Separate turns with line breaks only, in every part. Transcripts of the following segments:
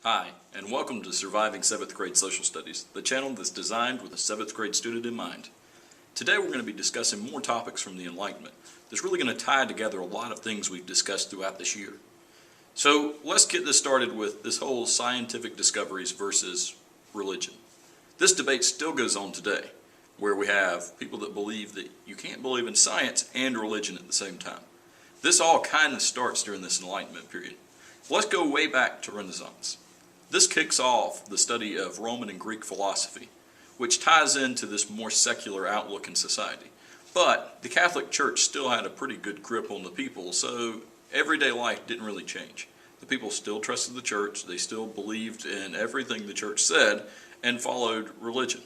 Hi, and welcome to Surviving 7th Grade Social Studies, the channel that's designed with a 7th grade student in mind. Today we're going to be discussing more topics from the Enlightenment that's really going to tie together a lot of things we've discussed throughout this year. So let's get this started with this whole scientific discoveries versus religion. This debate still goes on today, where we have people that believe that you can't believe in science and religion at the same time. This all kind of starts during this Enlightenment period. Let's go way back to Renaissance. This kicks off the study of Roman and Greek philosophy, which ties into this more secular outlook in society. But the Catholic Church still had a pretty good grip on the people, so everyday life didn't really change. The people still trusted the church, they still believed in everything the church said, and followed religion.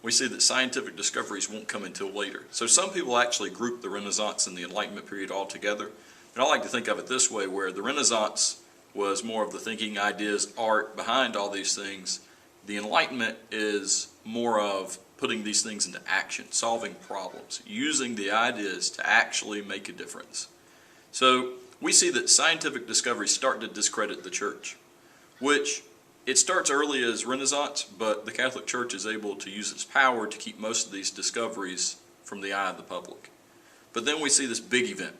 We see that scientific discoveries won't come until later. So some people actually group the Renaissance and the Enlightenment period all together. And I like to think of it this way, where the Renaissance was more of the thinking, ideas, art behind all these things. The Enlightenment is more of putting these things into action, solving problems, using the ideas to actually make a difference. So we see that scientific discoveries start to discredit the church, which it starts early as Renaissance, but the Catholic Church is able to use its power to keep most of these discoveries from the eye of the public. But then we see this big event.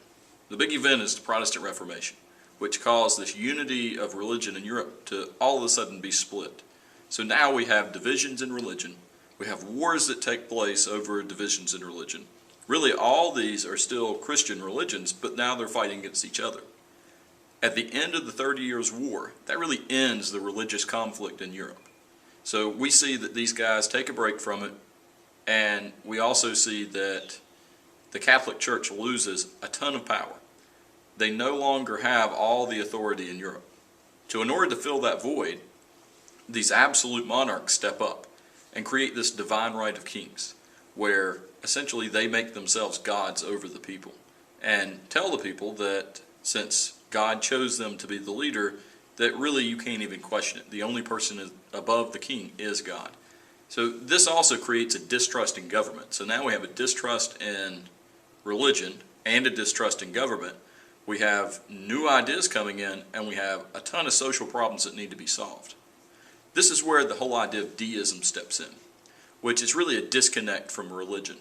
The big event is the Protestant Reformation, which caused this unity of religion in Europe to all of a sudden be split. So now we have divisions in religion, we have wars that take place over divisions in religion. Really all these are still Christian religions, but now they're fighting against each other. At the end of the 30 Years' War, that really ends the religious conflict in Europe. So we see that these guys take a break from it, and we also see that the Catholic Church loses a ton of power. They no longer have all the authority in Europe. So in order to fill that void, these absolute monarchs step up and create this divine right of kings, where essentially they make themselves gods over the people and tell the people that since God chose them to be the leader, that really you can't even question it. The only person above the king is God. So this also creates a distrust in government. So now we have a distrust in religion and a distrust in government. We have new ideas coming in, and we have a ton of social problems that need to be solved. This is where the whole idea of deism steps in, which is really a disconnect from religion.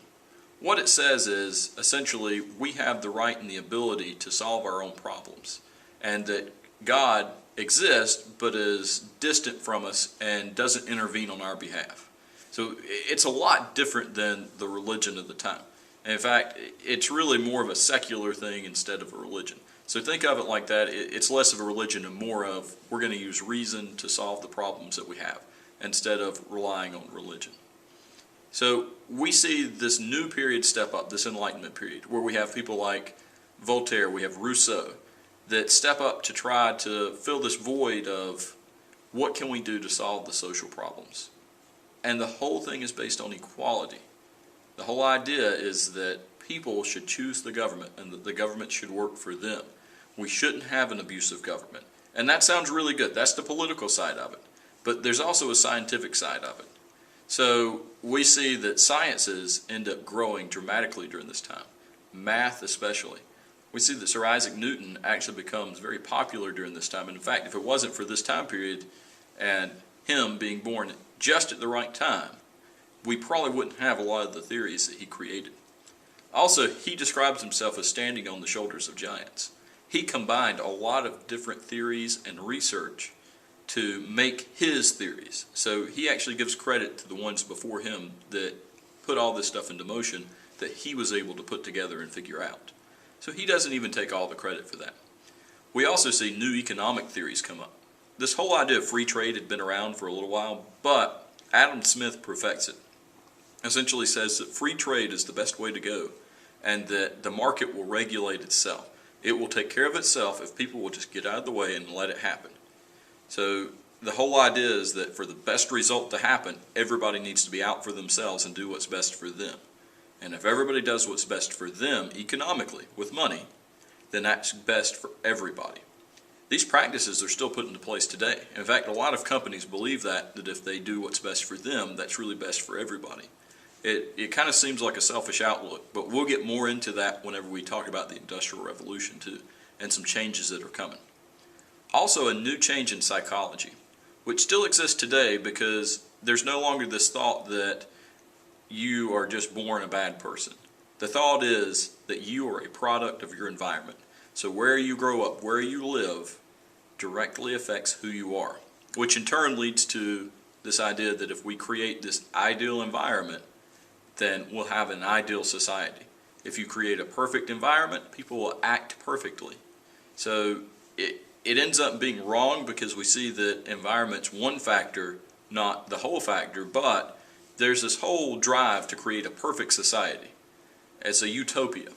What it says is, essentially, we have the right and the ability to solve our own problems, and that God exists but is distant from us and doesn't intervene on our behalf. So it's a lot different than the religion of the time. And in fact, it's really more of a secular thing instead of a religion. So think of it like that. It's less of a religion and more of we're going to use reason to solve the problems that we have instead of relying on religion. So we see this new period step up, this Enlightenment period, where we have people like Voltaire, we have Rousseau, that step up to try to fill this void of what can we do to solve the social problems. And the whole thing is based on equality. The whole idea is that people should choose the government and that the government should work for them. We shouldn't have an abusive government. And that sounds really good. That's the political side of it. But there's also a scientific side of it. So we see that sciences end up growing dramatically during this time, math especially. We see that Sir Isaac Newton actually becomes very popular during this time. And in fact, if it wasn't for this time period and him being born just at the right time, we probably wouldn't have a lot of the theories that he created. Also, he describes himself as standing on the shoulders of giants. He combined a lot of different theories and research to make his theories. So he actually gives credit to the ones before him that put all this stuff into motion that he was able to put together and figure out. So he doesn't even take all the credit for that. We also see new economic theories come up. This whole idea of free trade had been around for a little while, but Adam Smith perfects it. Essentially says that free trade is the best way to go and that the market will regulate itself. It will take care of itself if people will just get out of the way and let it happen. So the whole idea is that for the best result to happen, everybody needs to be out for themselves and do what's best for them. And if everybody does what's best for them economically with money, then that's best for everybody. These practices are still put into place today. In fact, a lot of companies believe that if they do what's best for them, that's really best for everybody. It kind of seems like a selfish outlook, but we'll get more into that whenever we talk about the Industrial Revolution too, and some changes that are coming. Also, a new change in psychology, which still exists today because there's no longer this thought that you are just born a bad person. The thought is that you are a product of your environment. So where you grow up, where you live, directly affects who you are, which in turn leads to this idea that if we create this ideal environment, then we'll have an ideal society. If you create a perfect environment, people will act perfectly. So it ends up being wrong because we see that environment's one factor, not the whole factor, but there's this whole drive to create a perfect society. It's a utopia.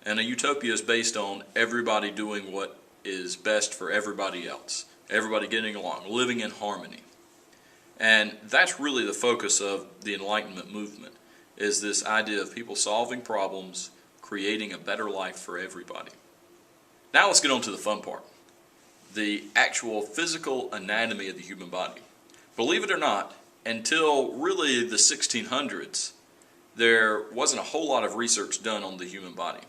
And a utopia is based on everybody doing what is best for everybody else. Everybody getting along, living in harmony. And that's really the focus of the Enlightenment movement, is this idea of people solving problems, creating a better life for everybody. Now let's get on to the fun part. The actual physical anatomy of the human body. Believe it or not, until really the 1600s, there wasn't a whole lot of research done on the human body.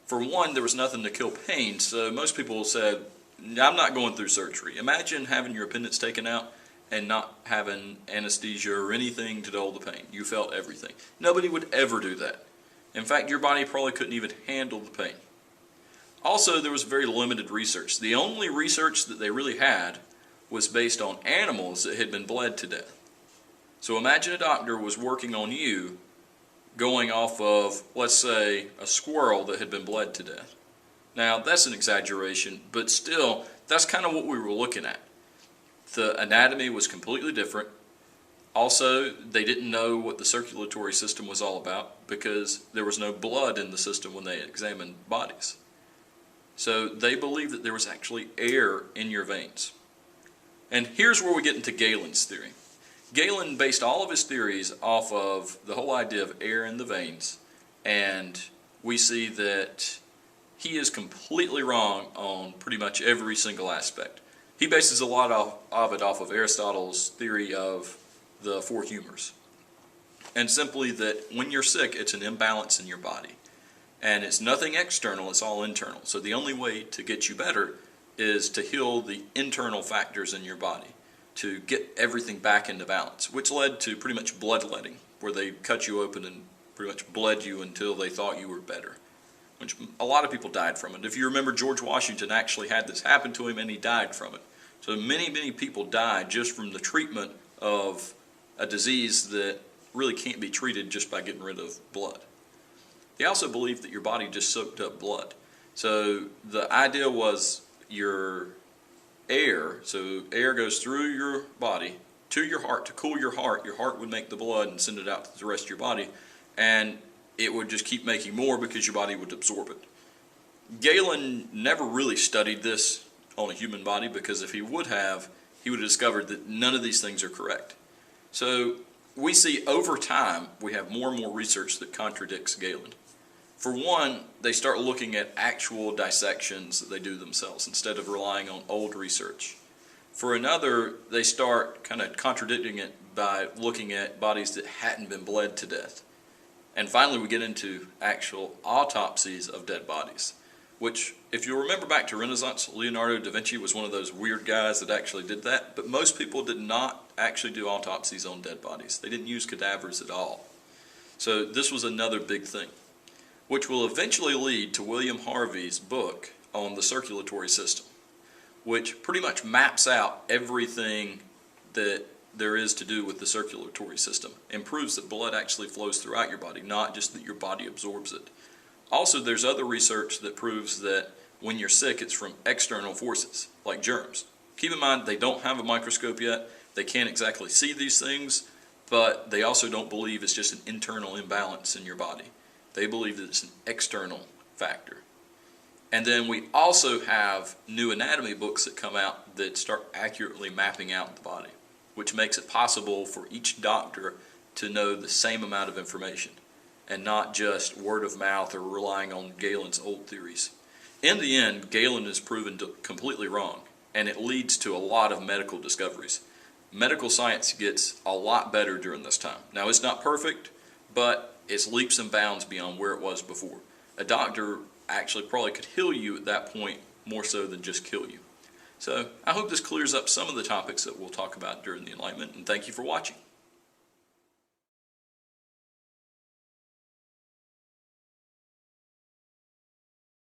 For one, there was nothing to kill pain, so most people said, I'm not going through surgery. Imagine having your appendix taken out and not having anesthesia or anything to dull the pain. You felt everything. Nobody would ever do that. In fact, your body probably couldn't even handle the pain. Also, there was very limited research. The only research that they really had was based on animals that had been bled to death. So imagine a doctor was working on you going off of, let's say, a squirrel that had been bled to death. Now, that's an exaggeration, but still, that's kind of what we were looking at. The anatomy was completely different. Also, they didn't know what the circulatory system was all about because there was no blood in the system when they examined bodies. So they believed that there was actually air in your veins. And here's where we get into Galen's theory. Galen based all of his theories off of the whole idea of air in the veins, and we see that he is completely wrong on pretty much every single aspect. He bases a lot of it off of Aristotle's theory of the four humors. And simply that when you're sick, it's an imbalance in your body. And it's nothing external, it's all internal. So the only way to get you better is to heal the internal factors in your body, to get everything back into balance, which led to pretty much bloodletting, where they cut you open and pretty much bled you until they thought you were better, which a lot of people died from it. If you remember, George Washington actually had this happen to him and he died from it. So many people died just from the treatment of a disease that really can't be treated just by getting rid of blood. They also believed that your body just soaked up blood. So the idea was your air, so air goes through your body to your heart to cool your heart would make the blood and send it out to the rest of your body, and it would just keep making more because your body would absorb it. Galen never really studied this on a human body because if he would have discovered that none of these things are correct. So we see over time we have more and more research that contradicts Galen. For one, they start looking at actual dissections that they do themselves instead of relying on old research. For another, they start kind of contradicting it by looking at bodies that hadn't been bled to death. And finally, we get into actual autopsies of dead bodies, which, if you remember back to Renaissance, Leonardo da Vinci was one of those weird guys that actually did that, but most people did not actually do autopsies on dead bodies. They didn't use cadavers at all. So this was another big thing, which will eventually lead to William Harvey's book on the circulatory system, which pretty much maps out everything that there is to do with the circulatory system and proves that blood actually flows throughout your body, not just that your body absorbs it. Also, there's other research that proves that when you're sick, it's from external forces, like germs. Keep in mind, they don't have a microscope yet. They can't exactly see these things, but they also don't believe it's just an internal imbalance in your body. They believe that it's an external factor. And then we also have new anatomy books that come out that start accurately mapping out the body, which makes it possible for each doctor to know the same amount of information and not just word of mouth or relying on Galen's old theories. In the end, Galen is proven completely wrong, and it leads to a lot of medical discoveries. Medical science gets a lot better during this time. Now, it's not perfect, but it's leaps and bounds beyond where it was before. A doctor actually probably could heal you at that point more so than just kill you. So I hope this clears up some of the topics that we'll talk about during the Enlightenment, and thank you for watching.